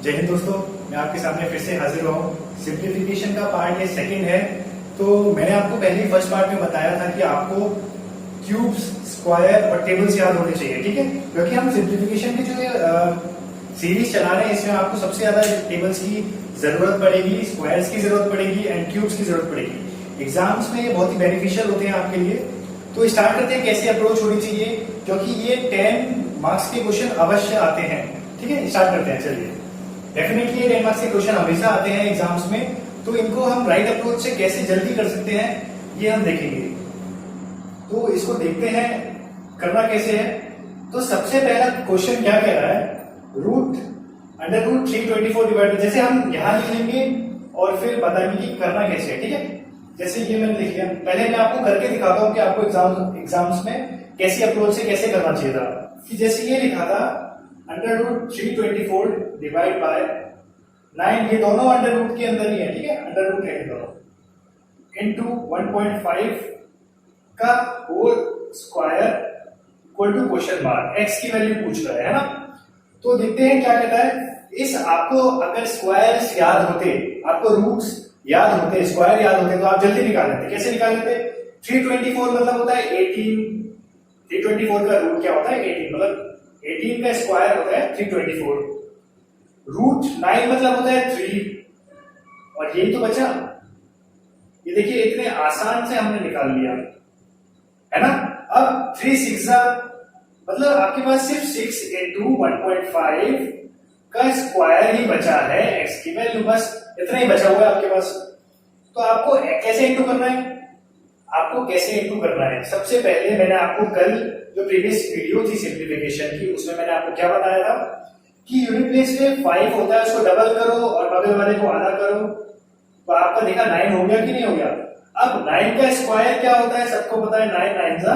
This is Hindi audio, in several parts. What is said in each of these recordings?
जय हिंद दोस्तों, मैं आपके सामने फिर से हाजिर हुआ हूँ। सिंप्लीफिकेशन का पार्ट ये सेकंड है। तो मैंने आपको पहले फर्स्ट पार्ट में बताया था कि आपको क्यूब्स, स्क्वायर और टेबल्स याद होने चाहिए, ठीक है। क्योंकि हम सिंप्लीफिकेशन की जो सीरीज चला रहे हैं, इसमें आपको सबसे ज्यादा टेबल्स की जरूरत पड़ेगी, स्क्वायर्स की जरूरत पड़ेगी एंड क्यूब्स की जरूरत पड़ेगी। एग्जाम्स में ये बहुत ही बेनिफिशियल होते हैं आपके लिए। तो स्टार्ट करते हैं कैसे अप्रोच होनी चाहिए, क्योंकि ये 10 मार्क्स के क्वेश्चन अवश्य आते हैं, ठीक है। स्टार्ट करते हैं, चलिए। डेफिनेटली ये 10 मार्क्स के क्वेश्चन हमेशा आते हैं एग्जाम्स में, तो इनको हम राइट अप्रोच से कैसे जल्दी कर सकते हैं ये हम देखेंगे। तो इसको देखते हैं करना कैसे है। तो सबसे पहला क्वेश्चन क्या कह रहा है, अंडर रूट 324 डिवाइडेड, जैसे हम यहां लिख लेंगे और फिर बताएंगे कि करना कैसे है, ठीक है। जैसे ये मैंने लिख लिया, पहले मैं आपको करके दिखाता हूं कि आपको एग्जाम्स में कैसी अप्रोच से कैसे करना चाहिए था। कि जैसे ये लिखा था अंडर रूट 324 डिवाइड बाय 9, ये दोनों अंडर रूट के अंदर ही है, ठीक है। अंडर रूट है दोनों, इनटू 1.5 का whole square equal to question mark, x की वैल्यू पूछ रहा है ना। तो देखते हैं क्या कहता है। इस आपको अगर स्क्वायर्स याद होते, आपको रूट्स याद होते, स्क्वायर याद होते, तो आप जल्दी निकाल लेते। कैसे निकाल लेते? 324 मतलब होता है 18, 324 का रूट क्या होता है 18, मतलब 18 का स्क्वायर होता है 324। रूट 9 मतलब होता है 3, और यही तो बचा। ये देखिए इतने आसान से हमने निकाल लिया, है ना। अब 3 6 मतलब आपके पास सिर्फ 6 इंटू 1.5 का स्क्वायर ही बचा है, एक्स की वैल्यू बस इतना ही बचा हुआ है आपके पास। तो आपको कैसे इंटू करना है, आपको कैसे इंटू करना है। सबसे पहले मैंने आपको कल जो प्रीवियस वीडियो थी सिंप्लीफिकेशन की, उसमें मैंने आपको क्या बताया था कि यूनिट प्लेस में 5 होता है, उसको डबल करो और बगल वाले को आधा करो, तो आपका देखा 9 हो गया कि नहीं हो गया। अब 9 का स्क्वायर क्या होता है, सबको पता है 9 9 जा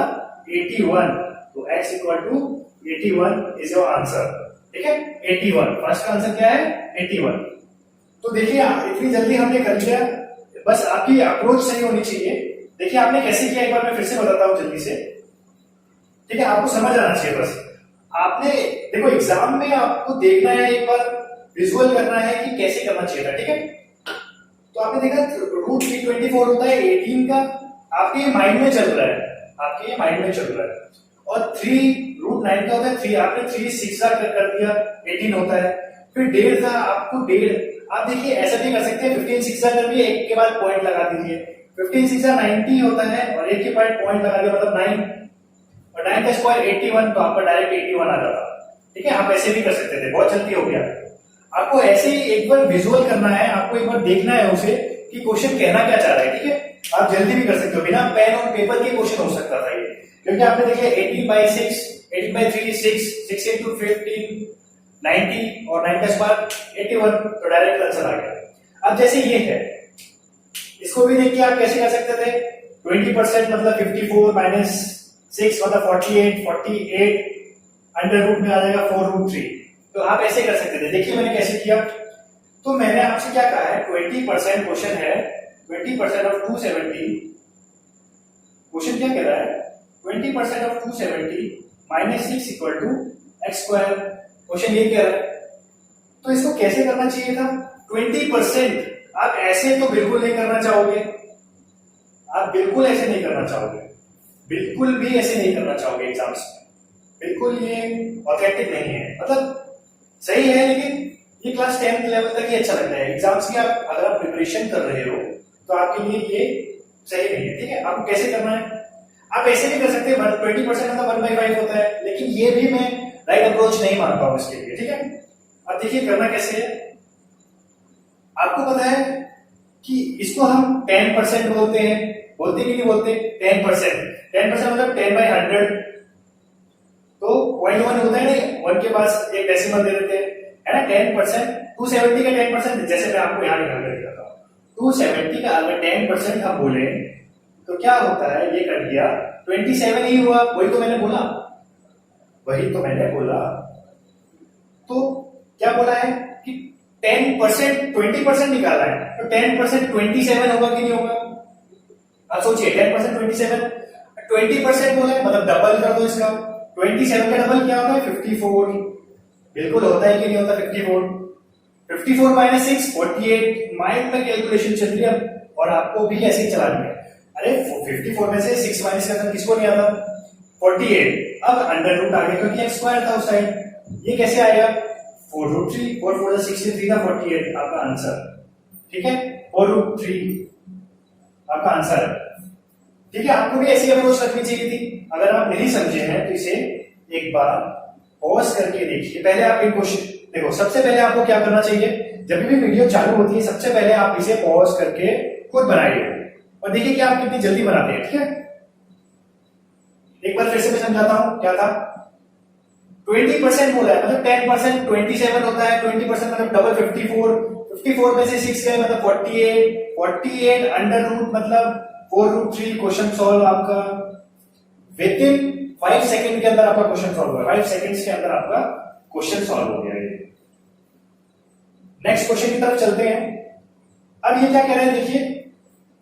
81, तो x equal to 81 is your answer, ठीक है। 81 फर्स्ट का आंसर क्या है 81। तो देखिए इतनी जल्दी हमने कर लिया, बस आपकी अप्रोच सही होनी चाहिए। देखिए आपने कैसे किया, एक बार मैं फिर से बताता हूं जल्दी से, ठीक है। आपको समझ आना चाहिए बस। आपने देखो एग्जाम में आपको देखना है, एक बार विजुअल करना है कि कैसे करना चाहिए था, ठीक है। तो आपने देखा रूट 324 होता है 18 का, आपके माइंड में चल रहा है, आपके माइंड में चल रहा है। और 3 रूट 9 का होता है 3, आपने 3 6 कर दिया 18 होता है। फिर 1.5 था, आपको 1.5, आप देखिए ऐसा भी कर सकते हैं 15 6 कर दिए, एक के बाद पॉइंट लगा दीजिए। 15 6 90 होता है और एक के बाद पॉइंट लगा दिया, मतलब 9, और 9 का स्क्वायर 81, तो आपका डायरेक्ट 81 आ जाता, ठीक है। आप ऐसे भी कर सकते थे, बहुत जल्दी हो गया। आपको ऐसे ही एक बार विजुअल करना है, आपको एक बार देखना है उसे कि क्वेश्चन कहना क्या चाह रहा है, ठीक है। आप जल्दी भी कर सकते हो, बिना पेन और पेपर के क्वेश्चन हो सकता था ये, क्योंकि आपने देखिए 18/6, 18/3 6, 6 into 15 90 और 9 का स्क्वायर 81, तो डायरेक्ट आंसर आ गया। अब जैसे ये है, इसको भी देखिए आप कैसे कर सकते थे। 20% मतलब 54 माइनस 6 मतलब 48, 48 अंडर रूट में आ जाएगा 4 रूट 3, तो आप ऐसे कर सकते थे। देखिए मैंने कैसे किया। तो मैंने आपसे क्या कहा है, 20% क्वेश्चन है, 20% ऑफ 270, क्वेश्चन क्या कह रहा है 20% of 270 minus 6 equal to x square, question ये कह रहा है। तो इसको कैसे करना चाहिए था 20%, आप ऐसे तो बिल्कुल नहीं करना चाहोगे, आप बिल्कुल ऐसे नहीं करना चाहोगे, बिल्कुल भी ऐसे नहीं करना चाहोगे एग्जाम्स में, बिल्कुल ये ऑथेंटिक नहीं है। मतलब सही है लेकिन ये क्लास 10th लेवल तक ही अच्छा लगता है। एग्जाम्स की आप अगर आप प्रिपरेशन कर रहे हो तो आपके लिए ये सही नहीं है, ठीक है। आपको कैसे करना है, आप ऐसे भी कर सकते हैं 20% मतलब 1/5 होता है, लेकिन ये भी मैं राइट अप्रोच नहीं मानता हूं इसके लिए, ठीक है। अब देखिए करना कैसे है। आपको पता है कि इसको हम 10% बोलते हैं, बोलते कि नहीं बोलते 10%, 10% मतलब 10/100, तो 0.1 होता है ना, 1 के पास एक डेसिमल दे देते हैं, है ना। 10% 270 का 10%, जैसे मैं आपको यहां निकाल कर दिखाता हूं। 270 का अगर 10% हम बोले तो क्या होता है, ये कर दिया 27 ही हुआ, वही तो मैंने बोला, वही तो मैंने बोला। तो क्या बोला है कि 10% 20% निकाला है, तो 10% 27 होगा कि नहीं होगा। आप सोचिए 10% 27, 20% बोला है मतलब डबल कर दो इसका। 27 का डबल क्या होता है 54, बिल्कुल होता है कि नहीं होता 54। 54 माइनस 6 48 माइंड में कैलकुलेशन चल रही है और आपको भी ऐसे ही चलानी है। अरे 54 में से 6 माइनस करना किसको नहीं आता? 48। अब अंडर रूट आ गया क्योंकि एक्स स्क्वायर था उस साइड। ये कैसे आएगा? 4√3 4 4 63 था 48 आपका आंसर। ठीक है, 4√3 आपका आंसर है। ठीक है, आपको भी ऐसी अप्रोच रखनी चाहिए थी। अगर आप नहीं समझे हैं तो इसे एक बार पॉज करके देखिए। पहले आप एक क्वेश्चन देखो, सबसे पहले आपको क्या करना चाहिए, जब भी वीडियो चालू होती है सबसे पहले आप इसे पॉज करके खुद बनाइए और देखिए कि आप कितनी जल्दी बनाते हैं। ठीक है, एक बार फिर से मैं समझाता हूं क्या था। 20% बोला है मतलब 10% 27 होता है, 20% मतलब डबल 54, 54 में से 6 गए मतलब 48, 48 अंडर रूट मतलब 4√3। क्वेश्चन सॉल्व आपका विद इन 5 सेकंड के अंदर आपका क्वेश्चन सॉल्व हुआ। 5 सेकंड्स के अंदर आपका क्वेश्चन सॉल्व हो गया। नेक्स्ट क्वेश्चन की तरफ चलते हैं। अब ये क्या कह रहे हैं देखिए,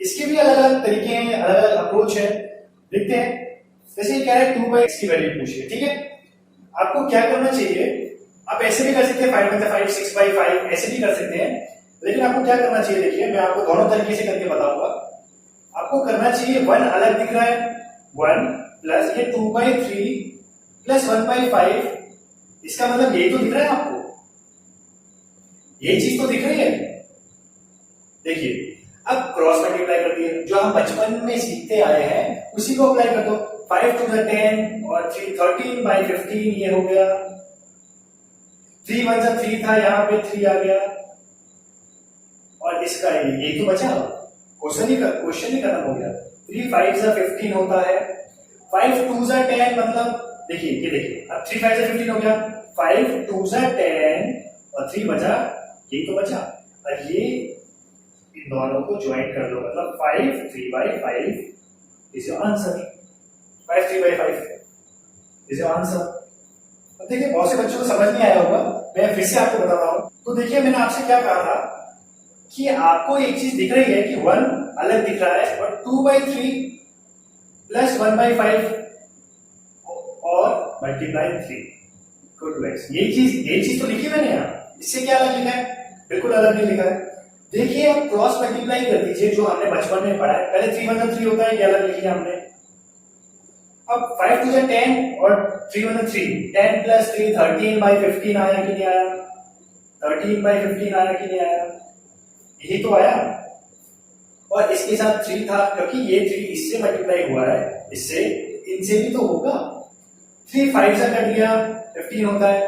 इसके भी अलग अलग तरीके हैं, अलग अलग अप्रोच है। देखते हैं, जैसे ये कह रहे हैं 2/x की वैल्यू पूछिए। ठीक है, आपको क्या करना चाहिए, आप ऐसे भी कर सकते हैं 5 में 5 6/5 ऐसे भी कर सकते हैं, लेकिन आपको क्या करना चाहिए देखिए, मैं आपको दोनों तरीके से करके बताऊंगा। आपको करना चाहिए 1 अलग दिख रहा है 1 प्लस ये 2/3 प्लस 1/5, इसका मतलब यही तो दिख रहा है आपको, ये चीज तो दिख रही है। देखिए अब क्रॉस मल्टीप्लाई कर दिए, जो हम बचपन में सीखते आए हैं उसी को अप्लाई कर दो। 5 to the 10 और 3 13/15 ये हो गया। 3 1 से 3 था, यहाँ पे 3 आ गया और इसका ये तो बचा, क्वेश्चन ही खत्म हो गया। 3 5 से 15 होता है, 5 2 से 10 मतलब देखिए ये देखिए, अब 3 5 से 15 हो गया, 5 2 से 10 और 3 बचा, ये तो बचा। और ये इन दोनों को ज्वाइन कर लो मतलब 5 3/5 is your answer. 5 3/5 is your answer. अब देखिए बहुत से बच्चों को समझ नहीं आया होगा, मैं फिर से आपको बताता हूं। तो देखिए मैंने आपसे क्या कहा था कि आपको एक चीज दिख रही है कि 1 अलग दिख रहा है और 2/3 प्लस 1/5 और मल्टीप्लाई 3 इक्वल टू x। ये चीज तो लिखी मैंने यहाँ, इससे क्या अलग लिखा है? बिल्कुल अलग नहीं लिखा है। देखिए अब क्रॉस मल्टीप्लाई कर दीजिए, जो हमने बचपन में पढ़ा है। पहले 3 1 3 होता है, ये अलग लिखी है हमने। अब 5 2 10 और 3 1 3, 10 प्लस 3 13/15 आया कि नहीं आया? 13/15 आया कि नहीं आया? यही तो आया। और इसके साथ 3 था क्योंकि ये 3 इससे मल्टीप्लाई हुआ है, इससे इनसे भी तो होगा। 3 5 से कट गया 15 होता है।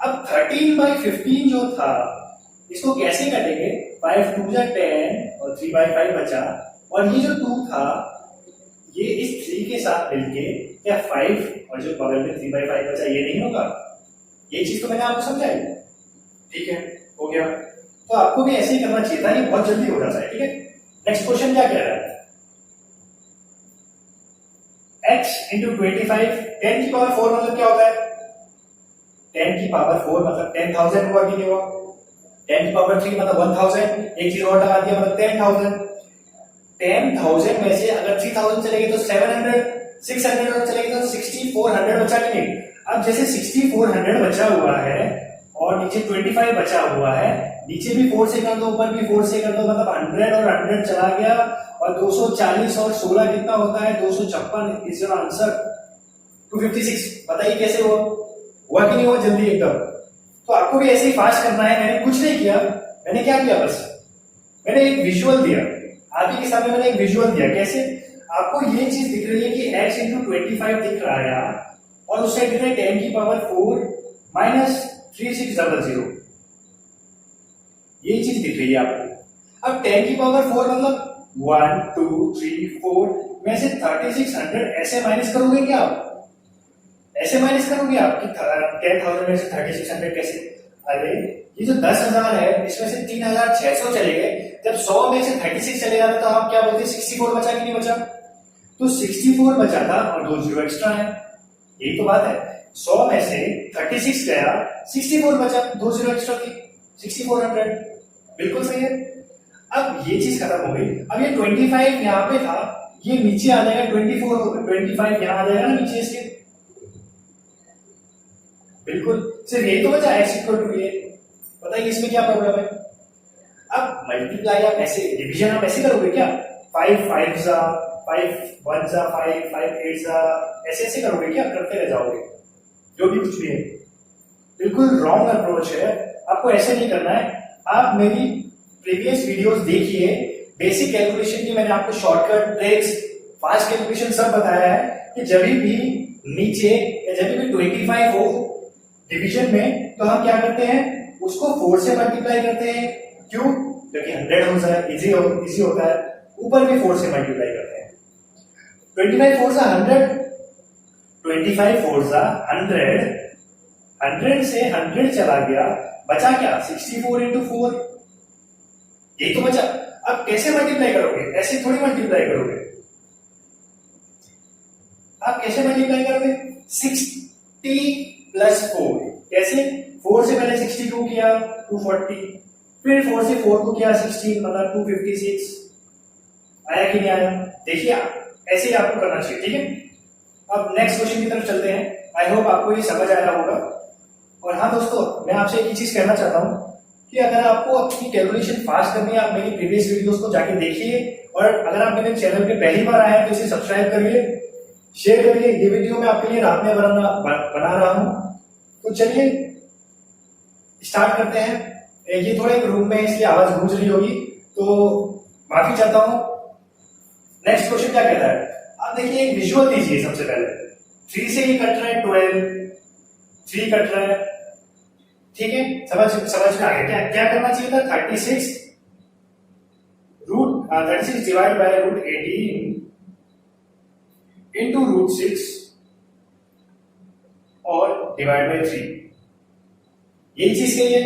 अब 13/15 जो था इसको कैसे कटेंगे? 5 2 10 और 3/5 बचा, और ये जो 2 था ये इस 3 के साथ मिलके क्या 5 और जो बगल में 3/5 बचा ये नहीं होगा? ये चीज तो मैंने आपको समझाई। ठीक है, हो गया। तो आपको भी ऐसे ही करना चाहिए था, ये बहुत जल्दी हो जाता है। ठीक है, नेक्स्ट क्वेश्चन क्या कह रहा है? x इंटू 25 10 की पावर 4 मतलब क्या होता है? 10 की पावर 4 मतलब 10,000 हुआ कि नहीं हुआ? 10 की पावर 3 मतलब 1000, एक चीज और लगा दिया मतलब 10,000। 10,000 में से अगर 3,000 चलेगी तो 700, 600 और चलेगी तो 6400 बचा कि नहीं? अब जैसे 6400 बचा हुआ है और नीचे 25 बचा हुआ है, नीचे भी 4 से कर दो ऊपर भी 4 से कर दो, मतलब 100 और 100 चला गया और 240 और 16 कितना होता है? 256 इज योर आंसर। 256 बताइए कैसे हुआ कि नहीं हुआ? जल्दी एकदम। तो आपको भी ऐसे ही फास्ट करना है। मैंने कुछ नहीं किया, मैंने क्या किया, बस मैंने एक विजुअल दिया आप ही के सामने। मैंने एक विजुअल दिया कैसे? आपको ये चीज दिख रही है कि x इंटू 25 दिख रहा है यहाँ, और उस साइड दिख रहा है 10 की पावर 4 माइनस 3600, ये चीज दिख रही है आपको। अब 10 की पावर 4 मतलब 1 2 3 4 में से 3600 ऐसे माइनस करोगे क्या आप? ऐसे माइनस करोगे आप कि 10,000 में से 3600 कैसे? अरे ये जो 10,000 है इसमें से 3,600 चले गए, जब 100 में से 36 चले जाते तो हम क्या बोलते? 64 बचा कि नहीं बचा? तो 64 बचा था और 2 जीरो एक्स्ट्रा है, यही तो बात है। 100 में से 36 गया, 64 बचा, 2 जीरो एक्स्ट्रा थी, 6400। बिल्कुल सही है। अब ये चीज खत्म हो गई। अब ये 25 यहाँ पे था, ये नीचे आ जाएगा 25 यहाँ आ जाएगा ना नीचे इसके। बिल्कुल सिर्फ यही तो बचा x इक्वल टू ये। बताइए इसमें क्या प्रॉब्लम है? अब मल्टीप्लाई आप ऐसे, डिवीजन आप ऐसे करोगे क्या? 5 5 जा 5 1 जा 5 5 8 जा, ऐसे ऐसे करोगे क्या? करते रह जाओगे जो भी कुछ भी है। बिल्कुल रॉन्ग अप्रोच है, आपको ऐसे नहीं करना है। आप मेरी प्रीवियस वीडियोस देखिए, बेसिक कैलकुलेशन की मैंने आपको शॉर्टकट ट्रिक्स, फास्ट कैलकुलेशन सब बताया है कि जब भी नीचे या जब भी 25 हो डिवीजन में तो हम क्या करते हैं, उसको 4 से मल्टीप्लाई करते हैं। क्यों? क्योंकि 100 हो जाए, इजी होता है। ऊपर भी 4 से मल्टीप्लाई करते हैं। 25 4 जा 100, 25 4 जा 100, 100 से 100 चला गया, बचा क्या? 64 इंटू 4, यही तो बचा। अब कैसे मल्टीप्लाई करोगे? ऐसे थोड़ी मल्टीप्लाई करोगे। आप कैसे मल्टीप्लाई करोगे? 60 प्लस 4, कैसे? 4 से पहले 62 किया 240, फिर 4 से 4 को किया 16, मतलब 256। आया कि नहीं आया? देखिए ऐसे ही आपको करना चाहिए, ठीक है। अब नेक्स्ट क्वेश्चन की तरफ चलते हैं। आई होप आपको ये समझ आया होगा। और हाँ दोस्तों, मैं आपसे एक ही चीज कहना चाहता हूं कि अगर आपको अपनी कैलकुलेशन फास्ट करनी है, आप मेरी प्रीवियस वीडियोस को जाके देखिए, और अगर आप मेरे चैनल पे पहली बार आए हैं तो इसे सब्सक्राइब करिए, शेयर करिए। ये वीडियो मैं आपके लिए रात में बना रहा हूं। तो चलिए स्टार्ट करते हैं। ये थोड़े रूम में इसलिए आवाज गूंज रही होगी, तो माफी चाहता हूं। नेक्स्ट क्वेश्चन क्या कहता है? आप देखिए, एक विजुअल दीजिए सबसे पहले। 3 से ये कट रहा है 12, 3 कट रहा है, ठीक है। समझ में आ गया? क्या करना चाहिए था? 36 divide by root 18 into root 6 और डिवाइड बाय 3। यही चीज कही है।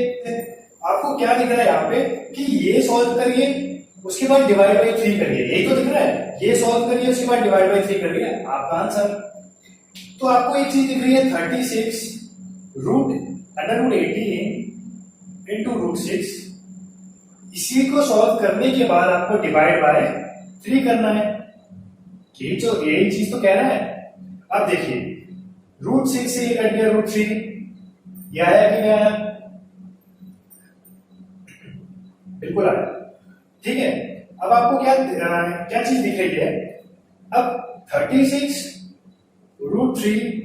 आपको क्या दिख रहा है यहाँ पे कि ये सॉल्व करिए, उसके बाद डिवाइड बाय 3 करिए, यही तो दिख रहा है। ये सॉल्व करिए, उसके बाद डिवाइड बाय 3 करिए, आपका आंसर। तो आपको एक चीज दिख रही है 36 अंडर रूट 18 इंटू रूट 6। इसी को सॉल्व करने के बाद आपको डिवाइड बाय 3 करना है। यही चीज तो कह रहा है। अब देखिए, रूट 6 से ये कट गया रूट 3, ये आया कि नहीं आया? बिल्कुल आया, ठीक है। अब आपको क्या चीज दिख रही है? अब 36 रूट 3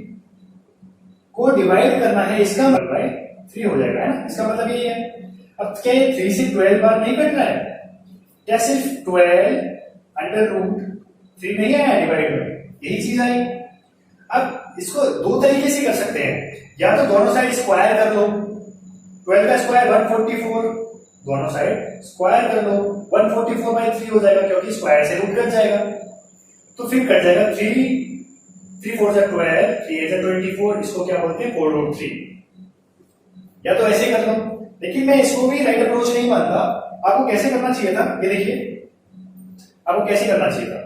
को डिवाइड करना है, इसका मतलब 3 हो जाएगा, है ना? इसका मतलब यही है। अब क्या ये 3 से 12 बार नहीं कट रहा है क्या? सिर्फ 12 अंडर रूट 3 नहीं आया डिवाइड में, यही चीज आई। अब इसको दो तरीके से कर सकते हैं, या तो दोनों साइड स्क्वायर कर लो। 12 का स्क्वायर 144, दोनों साइड स्क्वायर कर लो, 144 बाई 3 हो जाएगा, क्योंकि स्क्वायर से रूट कट जाएगा। तो फिर कट जाएगा 3 4 जा 12, 3 8 जा 24, इसको क्या बोलते हैं? 4 रूट 3। या तो ऐसे कर लो, लेकिन मैं इसको भी राइट अप्रोच नहीं मानता। आपको कैसे करना चाहिए था? ये देखिए, आपको कैसे करना चाहिए था?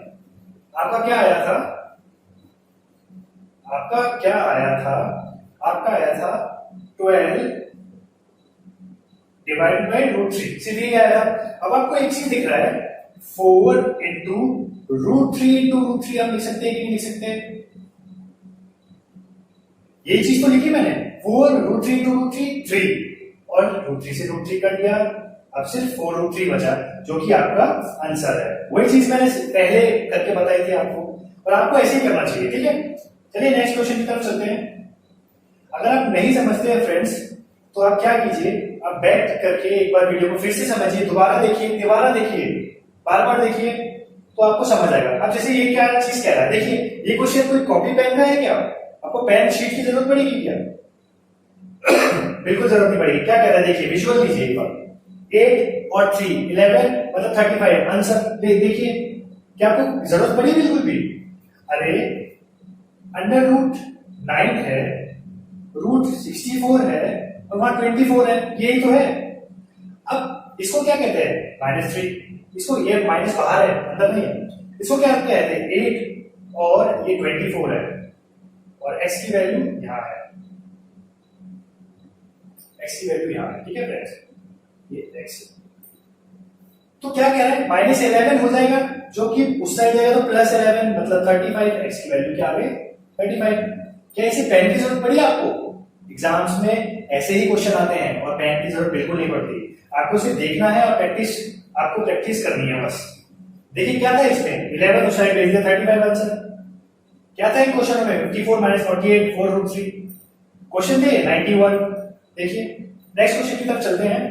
आपका क्या आया था? आपका आया था 12 डिवाइड बाई रूट 3, सिर्फ ये आया था। अब आपको एक चीज दिख रहा है, 4 इंटू रूट 3 इंटू रूट 3 आप लिख सकते हैं कि नहीं लिख सकते हैं? यही चीज तो लिखी मैंने, 4 रूट 3 इंटू रूट 3 3, और रूट 3 से रूट 3 कट गया, अब सिर्फ 4 रूट 3 बचा, जो कि आपका आंसर है। वही चीज मैंने पहले करके बताई थी आपको, और आपको ऐसे ही करना चाहिए, ठीक है। चलिए नेक्स्ट क्वेश्चन की तरफ चलते हैं। अगर आप नहीं समझते हैं फ्रेंड्स, तो आप क्या कीजिए, आप बैठ करके एक बार वीडियो को फिर से समझिए, दोबारा देखिए, बार बार देखिए, तो आपको समझ आएगा। अब जैसे ये क्या चीज कह रहा है, देखिए ये क्वेश्चन कोई कॉपी पेन का है क्या? आपको पेन शीट की जरूरत पड़ेगी क्या? बिल्कुल जरूरत नहीं पड़ेगी। क्या कह रहा है देखिए, विजुअल कीजिए एक बार। 8 और 3 11 मतलब 35 आंसर। देखिए, क्या आपको जरूरत पड़ी बिल्कुल भी? अरे अंडर रूट 9 है, रूट 64 है, और वहां 24 है, यही तो है। अब इसको क्या कहते हैं? -3। इसको, ये माइनस बाहर है, अंदर नहीं है। इसको क्या कहते हैं? 8 और ये 24 है, और x की वैल्यू यहां है, x की वैल्यू यहां है, ठीक है फ्रेंड्स, ये x। तो क्या कह रहा है? -11 हो जाएगा, जो कि उस साइड जाएगा तो +11, मतलब 35। x की वैल्यू क्या आ गई? 35। क्या इसे पेन की जरूरत पड़ी आपको? एग्जाम्स में ऐसे ही क्वेश्चन आते हैं, और और पेन की जरूरत बिल्कुल नहीं पड़ती। आपको सिर्फ देखना है और प्रैक्टिस करनी है बस। देखिए क्या था इसमें, 11 उस साइड भेज दिया, 35 आंसर। क्या था इन क्वेश्चन में, 54 माइनस 48 4√3। क्वेश्चन थे 91। देखिए नेक्स्ट क्वेश्चन की तरफ चलते हैं।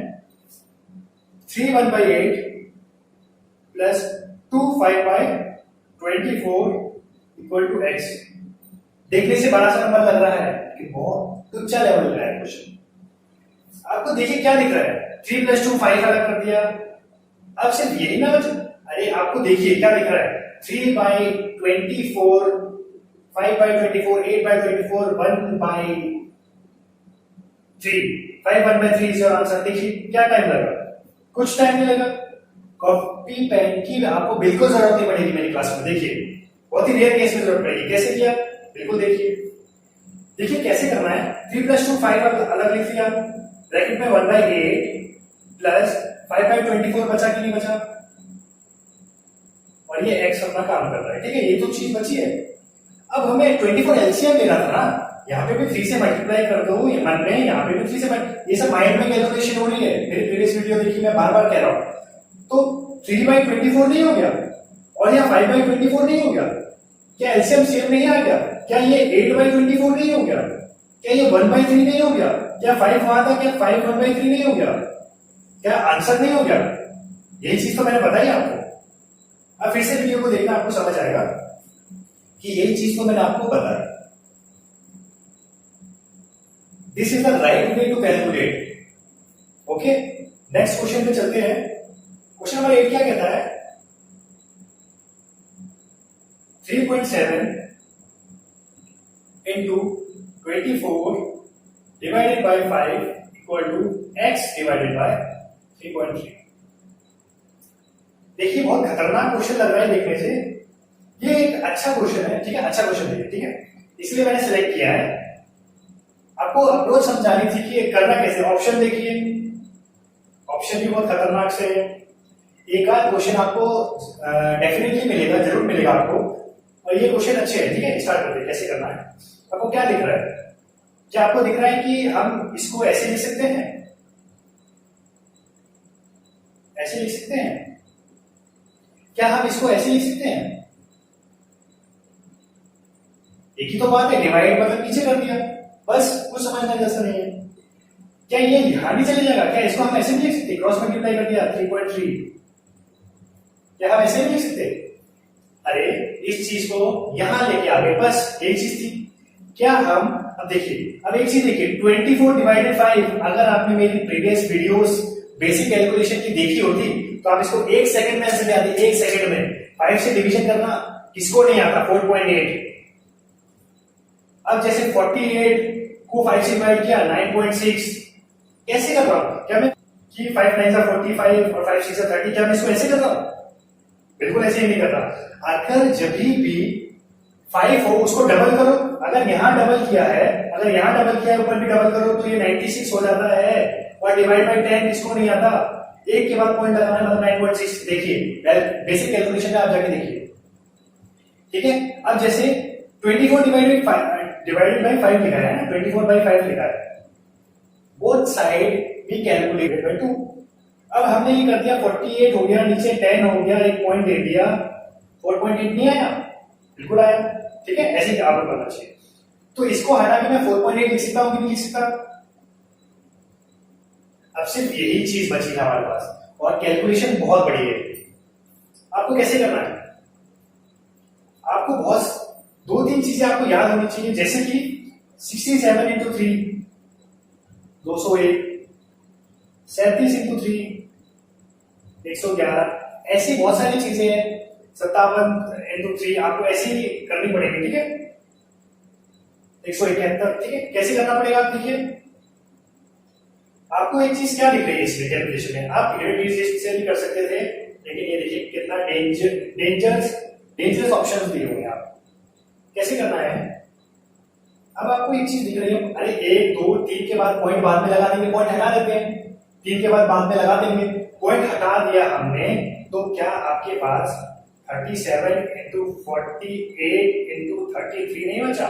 3 1/8 प्लस 2 5/24 इक्वल टू x। देखने से बड़ा सा नंबर लग रहा है कि बहुत ऊंचा लेवल का है क्वेश्चन। आपको देखिए क्या दिख रहा है, 3 + 2 5 अलग कर दिया। अब सिर्फ यही ना बचा, अरे आपको देखिए क्या दिख रहा है, 3/24 5/24 8/24 1/3 5 1/3 इज योर आंसर। देखिए क्या टाइम लगा, कुछ टाइम नहीं लगा। कॉपी पेन की आपको बिल्कुल जरूरत नहीं पड़ेगी मेरी क्लास में। देखिए बहुत ही रेयर केस में जरूरत पड़ेगी। कैसे किया, बिल्कुल देखिए कैसे करना है। 3 + 2 5 अलग लिख दिया, ब्रैकेट में 1/8 प्लस 5/24 बचा कि नहीं बचा, और ये x अपना काम कर रहा है। ठीक है, ये तो चीज बची है। अब हमें 24 एलसीएम लेना था ना, यहाँ पे भी 3 से मल्टीप्लाई कर दो मन में, यहाँ पे भी 3 से ये सब माइंड में कैलकुलेशन हो रही है। मेरी प्रीवियस वीडियो देखिए, मैं बार बार कह रहा हूँ। तो 3/24 नहीं हो गया और यहाँ 5/24 नहीं हो गया, क्या एलसीएम सेम नहीं आ गया? क्या ये 8/24 नहीं हो गया? क्या ये 1/3 नहीं हो गया? क्या 5 वहां था, क्या 5 1/3 नहीं हो गया? क्या आंसर नहीं हो गया? यही चीज तो मैंने बताई आपको। अब फिर से वीडियो को देखना, आपको समझ आएगा कि यही चीज तो मैंने आपको बताई। This is the right way to calculate. Okay, next question पे चलते हैं। क्वेश्चन नंबर 8 क्या कहता है, 3.7 into 24 divided by 5 equal to x divided by 3.3। देखिए बहुत खतरनाक क्वेश्चन लग रहा है देखने से। ये एक अच्छा क्वेश्चन है, ठीक है, अच्छा क्वेश्चन है, ठीक है, इसलिए मैंने सिलेक्ट किया है। आपको अप्रोच समझानी थी कि ये करना कैसे। ऑप्शन देखिए, ऑप्शन भी बहुत खतरनाक से है। एक आध क्वेश्चन आपको डेफिनेटली मिलेगा, जरूर मिलेगा आपको, और ये क्वेश्चन अच्छे हैं। ठीक है, स्टार्ट करते हैं कैसे करना है। आपको क्या दिख रहा है, क्या आपको दिख रहा है कि हम इसको ऐसे लिख सकते हैं, ऐसे लिख सकते हैं? क्या हम इसको ऐसे लिख सकते हैं? एक ही तो बात है, डिवाइड मतलब नीचे कर दिया, बस कुछ समझना जैसा नहीं है। क्या ये यहां भी चले जाएगा? क्या इसको हम ऐसे भी लिख सकते, क्रॉस मल्टीप्लाई कर दिया 3.3, क्या हम ऐसे भी लिख सकते? अरे इस चीज को यहां लेके आ गए, बस यही चीज थी। क्या हम अब देखिए, अब एक चीज देखिए, 24 डिवाइडेड 5, अगर आपने मेरी प्रीवियस वीडियोस बेसिक कैलकुलेशन की देखी होती तो आप इसको 1 सेकंड में ऐसे ले आते, 1 सेकंड में। 5 से डिवीजन करना किसको नहीं आता, 4.8। अब जैसे 48 को 5 से डिवाइड किया 9.6, कैसे कर रहा हूं? क्या मैं कि 5 9 45 और 5 6 30, क्या मैं इसको ऐसे कर रहा हूं? बिल्कुल ऐसे ही नहीं कर रहा। अगर जब भी 5 हो उसको डबल करो, अगर यहां डबल किया है, अगर यहां डबल किया है, ऊपर भी डबल करो तो ये 96 हो जाता है। और डिवाइड बाय 10 किसको नहीं आता, एक के बाद पॉइंट लगाना, मतलब 9.6। देखिए बेसिक कैलकुलेशन में आप जाके देखिए, ठीक है। अब जैसे 24 डिवाइडेड बाय 5 लिखा है ना, 24 बाय 5 लिखा है, बोथ साइड भी कैलकुलेटेड बाय 2। अब हमने ये कर दिया, 48 हो गया, नीचे 10 हो गया, एक पॉइंट दे दिया, 4.8 नहीं आया, बिल्कुल आया। ठीक है, ऐसे आप लोग करना चाहिए। तो इसको हटा के मैं 4.8 लिख सकता हूं कि नहीं लिख सकता? अब सिर्फ यही चीज बची है हमारे पास, और कैलकुलेशन बहुत बड़ी है। आपको कैसे करना है, आपको बहुत 2-3 चीजें आपको याद होनी चाहिए, जैसे कि 67 इंटू 3 201, 37 इंटू 3 111, ऐसी बहुत सारी चीजें हैं। 57 इंटू 3 आपको ऐसे ही करनी पड़ेगी, ठीक है। 171, ठीक है, कैसे करना पड़ेगा आप देखिए। आपको एक चीज क्या दिख रही है इसमें कैलकुलेशन में, आप यूनिट से भी कर सकते थे, लेकिन ये देखिए कितना डेंजरस ऑप्शंस दिए हुए हैं। आप कैसे करना है, अब आपको एक चीज दिख रही है, अरे 1 2 3 के बाद पॉइंट बाद में लगा देंगे, पॉइंट हटा देते हैं, 3 के बाद में लगा देंगे, पॉइंट हटा दिया हमने, तो क्या आपके पास 37 इंटू 48 इंटू 33 नहीं बचा?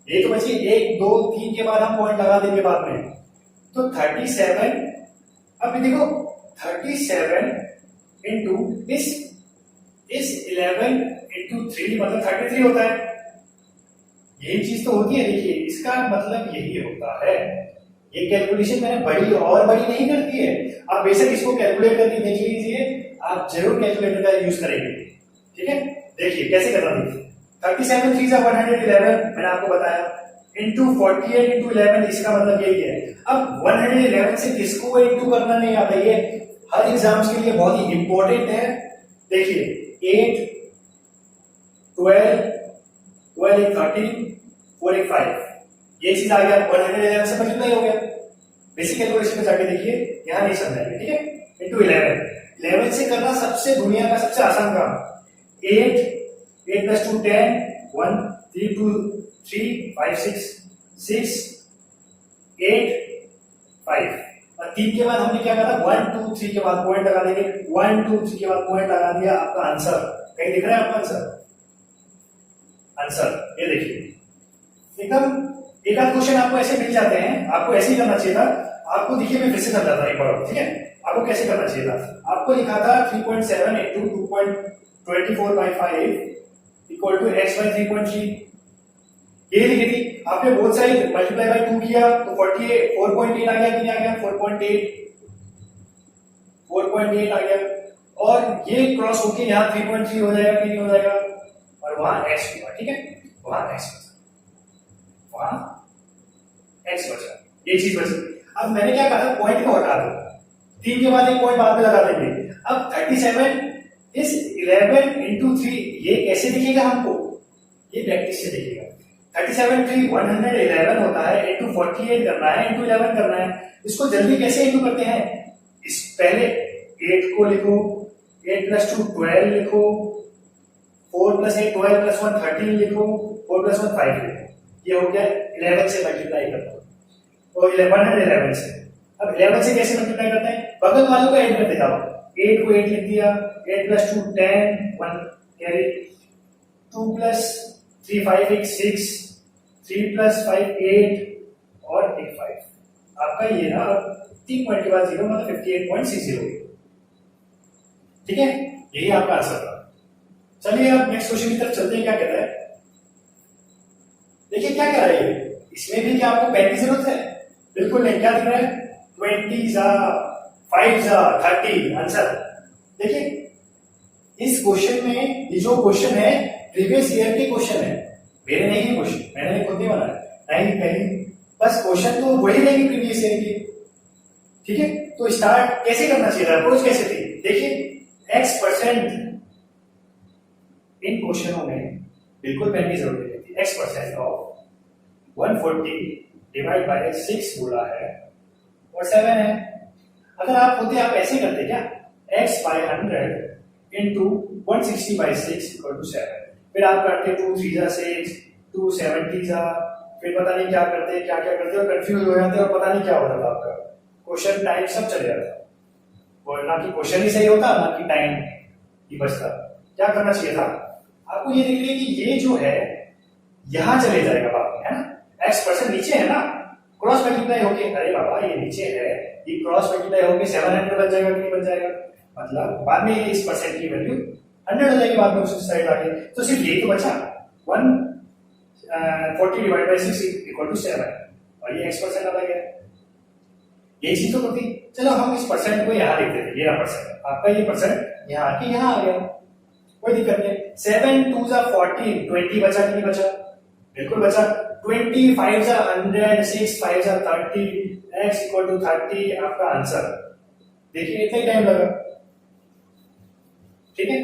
ये तो बची 1 2 3 के बाद हम पॉइंट लगा देंगे बाद में, तो 37, अब देखो 37 इंटू इस 11 इंटू 3 मतलब 33 होता है। यही चीज तो होती है, देखिए इसका मतलब यही होता है। ये कैलकुलेशन मैंने बड़ी और बड़ी नहीं कर दी है, आप बेशक इसको कैलकुलेट करके देख लीजिए, आप जरूर कैलकुलेटर का यूज करेंगे। ठीक है, देखिए कैसे करना। देखिए 37 3 111 मैंने आपको बताया, इंटू 48 इंटू 11, इसका मतलब यही है। अब 111 से किसको इंटू करना नहीं आता, ये हर एग्जाम्स के लिए बहुत ही इंपॉर्टेंट है। देखिए 8 12 12 एक 13 4 एक 5, ये चीज आ गया 111 से मल्टीप्लाई हो गया। बेसिक कैलकुलेशन में जाके देखिए, यहां नहीं समझाएंगे। ठीक है, इंटू 11 से करना सबसे दुनिया का सबसे आसान काम। 8 प्लस 2 10 1 3 2 3 5 6 6 8 5, और 3 के बाद हमने क्या कहा था, 1 2 3 के बाद पॉइंट लगा देंगे, 1 2 3 के बाद पॉइंट लगा दिया, आपका आंसर कहीं दिख रहा है आपका आंसर। आंसर ये देखिए, एकदम एक आध क्वेश्चन आपको ऐसे मिल जाते हैं, आपको ऐसे ही करना चाहिए था। आपको देखिए मैं फिर से समझाता हूं एक बार, ठीक है। आपको कैसे करना चाहिए था, आपको लिखा था 3.7 into 2.24/5 equal to x by 3.3, ये लिखी थी आपने। बोथ साइड मल्टीप्लाई बाय 2 किया तो 48 4.8 आ गया कि नहीं आ गया, 4.8 आ गया, और ये क्रॉस होके यहाँ 3.3 हो जाएगा कि नहीं हो जाएगा, और वहां x हुआ। ठीक है, वहां x वहां x बचा, ये चीज बची। अब मैंने क्या कहा था, पॉइंट को हटा दो, 3 के बाद एक पॉइंट बाद में लगा देंगे। अब 37 इस 11 इंटू 3, ये कैसे दिखेगा हमको, ये प्रैक्टिस से दिखेगा। 37 3 111 होता है, इंटू 48 करना है, इंटू 11 करना है। इसको जल्दी कैसे इंटू करते हैं, इस पहले 8 को लिखो, 8 प्लस 2 12 लिखो, 4 प्लस 8 12 प्लस 1 13 लिखो, 4 प्लस 1 5 लिखो, ये हो गया 11 से मल्टीप्लाई करता हूं, तो 111 से। अब 11 से कैसे मल्टीप्लाई करते हैं, बगल वालों को ऐड करते जाओ, 8 को 8 लिख दिया, 8 प्लस 2 10 1 कैरी, 2 प्लस 3 5 एक 6, 3 प्लस 5 8 और एक 5, आपका ये ना 3 पॉइंट के बाद 0 मतलब 58.60। ठीक है, यही आपका आंसर था। चलिए अब नेक्स्ट क्वेश्चन की तरफ चलते हैं, क्या कहता है। देखिए क्या कह रहा है, इसमें भी क्या आपको पेन की जरूरत है, बिल्कुल नहीं। क्या दिख रहा है, 20 5 30 आंसर। देखिए इस क्वेश्चन में, ये जो क्वेश्चन है प्रीवियस ईयर के क्वेश्चन है, मेरे नहीं है क्वेश्चन, मैंने खुद नहीं बनाया, नहीं कहीं, बस क्वेश्चन तो वही रहेगी प्रीवियस ईयर की। ठीक है, तो स्टार्ट कैसे करना चाहिए था, अप्रोच कैसे थी। देखिए x% इन क्वेश्चनों में बिल्कुल पेन की जरूरत नहीं थी। x% ऑफ 140 डिवाइड बाय 6 बोला है और 7 है। अगर आप होते आप ऐसे करते क्या, x by 100 into 160 by 6 equal to 7, फिर आप करते 2 3 6 2 70, फिर पता नहीं क्या करते, क्या क्या करते और कंफ्यूज हो जाते और पता नहीं क्या हो जाता, आपका क्वेश्चन टाइम सब चले जाता, और ना कि क्वेश्चन ही सही होता ना कि टाइम ही बचता। क्या करना चाहिए था आपको, ये देख लीजिए कि ये जो है यहां चले जाएगा बाद में, है ना, x% नीचे है ना, क्रॉस मल्टीप्लाई होके, अरे बाबा ये नीचे है, ये क्रॉस मल्टीप्लाई होके 700 बन जाएगा कि नहीं बन जाएगा, मतलब बाद में इस परसेंट की वैल्यू 100 हो जाएगी बाद में उस साइड आगे, तो सिर्फ यही तो बचा 140 डिवाइड बाय 6 इक्वल टू 7, और ये x% आ गया, ये चीज तो होती। चलो हम इस परसेंट को यहाँ लिख देते, ये परसेंट आपका, ये परसेंट यहाँ आके यहाँ आ गया, कोई दिक्कत नहीं। 7 2 14 20 बचा कि नहीं बचा, बिल्कुल बचा। 20 5 100 6 5 30 x इक्वल टू 30, आपका आंसर। देखिए इतना ही टाइम लगा। ठीक है,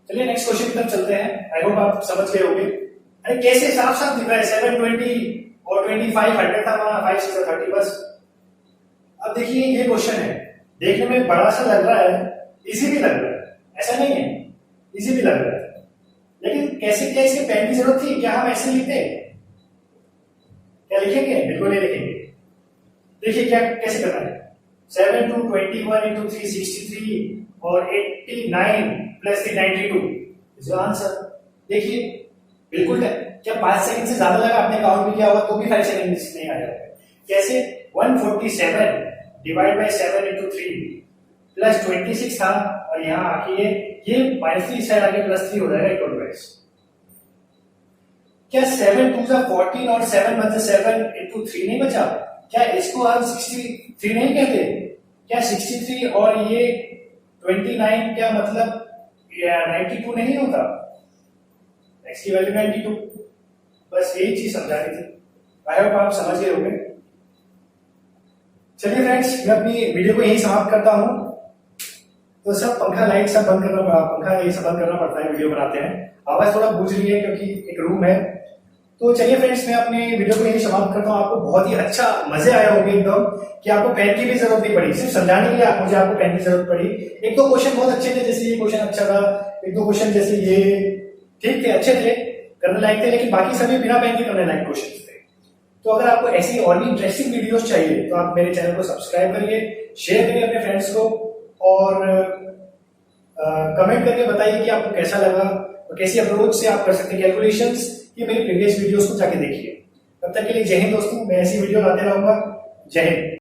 चलिए नेक्स्ट क्वेश्चन की तरफ चलते हैं। आई होप आप समझ गए होंगे। अरे कैसे साफ साफ दिख रहा है, 7 20 और 25 100 था, 5 6 30 बस। अब देखिए ये क्वेश्चन है, देखने में बड़ा सा लग रहा है, इजी भी लग रहा है, ऐसा नहीं है, इजी भी लग रहा है, लेकिन कैसे क्या इसके पेन की जरूरत थी, क्या हम ऐसे लिखते, क्या लिखेंगे, बिल्कुल नहीं लिखेंगे। देखिए क्या कैसे करना है, 7 2 21 इंटू 3 63 और 89 प्लस 92 इज आंसर। देखिए बिल्कुल क्या 5 सेकंड से ज्यादा लगा, आपने काउंट भी किया होगा तो भी 5 सेकंड नहीं आया। कैसे, 147 डिवाइड बाय 7 इंटू 3 प्लस 26 था, और यहाँ आके ये -3 साइड आके +3 हो जाएगा इक्वल टू x। क्या 7 2 14 और 7 1 7 इंटू 3 नहीं बचा? क्या इसको हम 63 नहीं कहते? क्या 63 और ये 29 क्या मतलब 92 नहीं होता? x की वैल्यू 92। बस यही चीज समझानी थी। आई होप आप समझ गए होंगे। चलिए फ्रेंड्स, मैं अपनी वीडियो को यही समाप्त करता हूं। तो सब पंखा लाइट सब बंद करना पड़ा, पंखा ये सब बंद करना पड़ता है वीडियो बनाते हैं। आवाज थोड़ा गूंज रही है क्योंकि एक रूम है। तो चलिए फ्रेंड्स, मैं अपनी वीडियो को यही समाप्त करता हूँ। आपको बहुत ही अच्छा मजे आया होंगे एकदम, कि आपको पेन की भी जरूरत नहीं पड़ी, सिर्फ समझाने के लिए मुझे आपको पेन की जरूरत पड़ी। एक दो क्वेश्चन बहुत अच्छे थे, जैसे ये क्वेश्चन अच्छा था, एक दो क्वेश्चन जैसे ये ठीक थे, अच्छे थे, करने लायक थे, लेकिन बाकी सभी बिना पेन के करने लायक क्वेश्चन थे। तो अगर आपको ऐसी और भी इंटरेस्टिंग वीडियोस चाहिए तो आप मेरे चैनल को सब्सक्राइब करिए, शेयर करिए अपने फ्रेंड्स को, और कमेंट करके बताइए कि आपको कैसा लगा और कैसी अप्रोच से आप कर सकते हैं कैलकुलेशंस। ये मेरी प्रीवियस वीडियोस को जाके देखिए। तब तक के लिए जय हिंद दोस्तों, मैं ऐसी वीडियो लाते रहूंगा। जय हिंद।